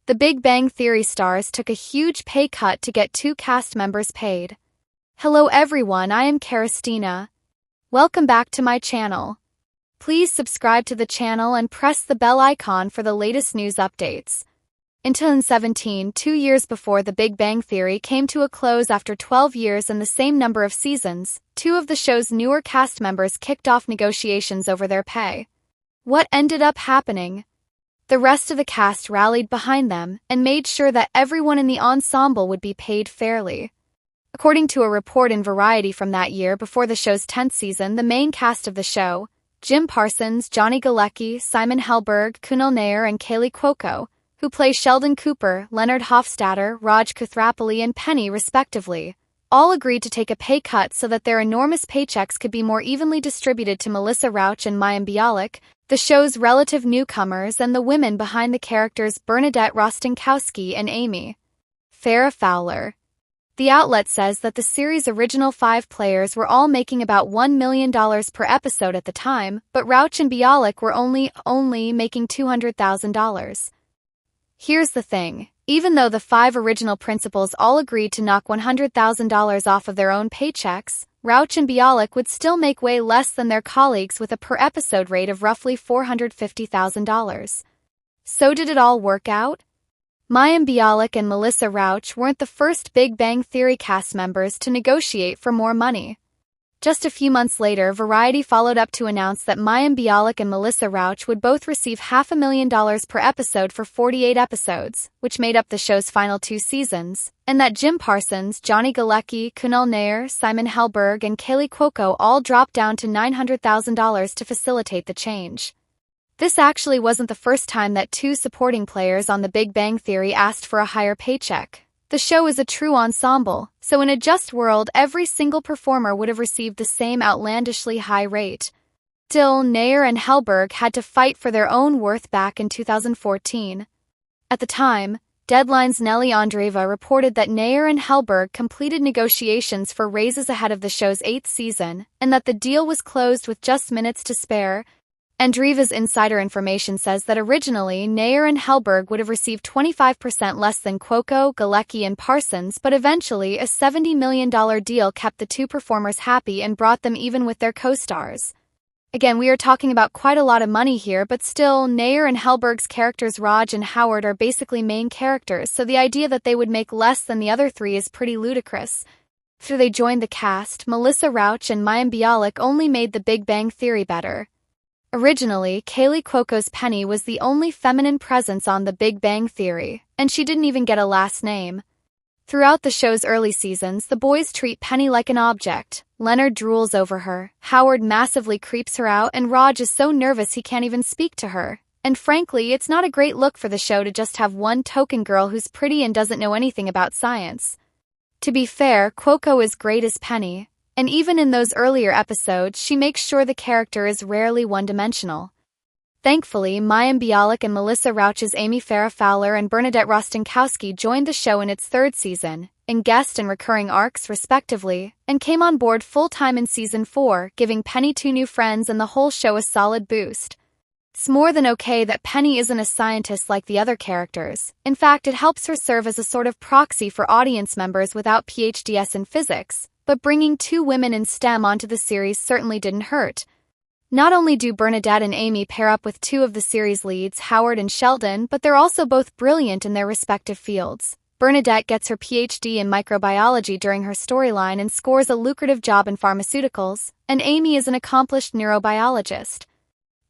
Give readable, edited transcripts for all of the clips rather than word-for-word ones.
The Big Bang Theory stars took a huge pay cut to get 2 cast members paid. Hello everyone, I am Christina. Welcome back to my channel. Please subscribe to the channel and press the bell icon for the latest news updates. In 2017, 2 years before The Big Bang Theory came to a close after 12 years and the same number of seasons, 2 of the show's newer cast members kicked off negotiations over their pay. What ended up happening? The rest of the cast rallied behind them and made sure that everyone in the ensemble would be paid fairly. According to a report in Variety from that year before the show's 10th season, the main cast of the show, Jim Parsons, Johnny Galecki, Simon Helberg, Kunal Nair, and Kaylee Cuoco, who play Sheldon Cooper, Leonard Hofstadter, Rauch Kuthrapalli, and Penny respectively, all agreed to take a pay cut so that their enormous paychecks could be more evenly distributed to Melissa Rauch and Mayim Bialik, the show's relative newcomers, and the women behind the characters Bernadette Rostenkowski and Amy Farrah Fowler. The outlet says that the series' original 5 players were all making about $1 million per episode at the time, but Rauch and Bialik were only making $200,000. Here's the thing. Even though the 5 original principals all agreed to knock $100,000 off of their own paychecks, Rauch and Bialik would still make way less than their colleagues with a per-episode rate of roughly $450,000. So did it all work out? Mayim Bialik and Melissa Rauch weren't the first Big Bang Theory cast members to negotiate for more money. Just a few months later, Variety followed up to announce that Mayim Bialik and Melissa Rauch would both receive $500,000 per episode for 48 episodes, which made up the show's final 2 seasons, and that Jim Parsons, Johnny Galecki, Kunal Nair, Simon Helberg, and Kaylee Cuoco all dropped down to $900,000 to facilitate the change. This actually wasn't the first time that 2 supporting players on The Big Bang Theory asked for a higher paycheck. The show is a true ensemble, so in a just world, every single performer would have received the same outlandishly high rate. Still, Nair and Helberg had to fight for their own worth back in 2014. At the time, Deadline's Nelly Andreeva reported that Nair and Helberg completed negotiations for raises ahead of the show's 8th season, and that the deal was closed with just minutes to spare. Andreeva's insider information says that originally Nair and Helberg would have received 25% less than Cuoco, Galecki, and Parsons, but eventually a $70 million deal kept the 2 performers happy and brought them even with their co-stars. Again, we are talking about quite a lot of money here, but still, Nair and Helberg's characters Raj and Howard are basically main characters, so the idea that they would make less than the other 3 is pretty ludicrous. After they joined the cast, Melissa Rauch and Mayim Bialik only made The Big Bang Theory better. Originally, Kaylee Cuoco's Penny was the only feminine presence on The Big Bang Theory, and she didn't even get a last name. Throughout the show's early seasons, the boys treat Penny like an object. Leonard drools over her, Howard massively creeps her out, and Raj is so nervous he can't even speak to her. And frankly, it's not a great look for the show to just have one token girl who's pretty and doesn't know anything about science. To be fair, Cuoco is great as Penny, and even in those earlier episodes, she makes sure the character is rarely one-dimensional. Thankfully, Mayim Bialik and Melissa Rauch's Amy Farrah Fowler and Bernadette Rostenkowski joined the show in its 3rd season, in guest and recurring arcs respectively, and came on board full-time in season 4, giving Penny 2 new friends and the whole show a solid boost. It's more than okay that Penny isn't a scientist like the other characters. In fact, it helps her serve as a sort of proxy for audience members without PhDs in physics. But bringing 2 women in STEM onto the series certainly didn't hurt. Not only do Bernadette and Amy pair up with 2 of the series leads, Howard and Sheldon, but they're also both brilliant in their respective fields. Bernadette gets her PhD in microbiology during her storyline and scores a lucrative job in pharmaceuticals, and Amy is an accomplished neurobiologist.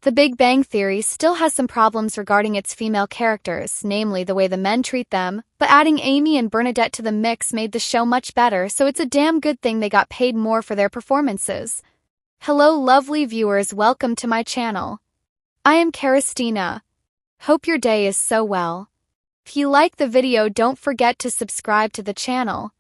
The Big Bang Theory still has some problems regarding its female characters, namely the way the men treat them, but adding Amy and Bernadette to the mix made the show much better, so it's a damn good thing they got paid more for their performances. Hello lovely viewers, welcome to my channel. I am Christina. Hope your day is so well. If you like the video, don't forget to subscribe to the channel.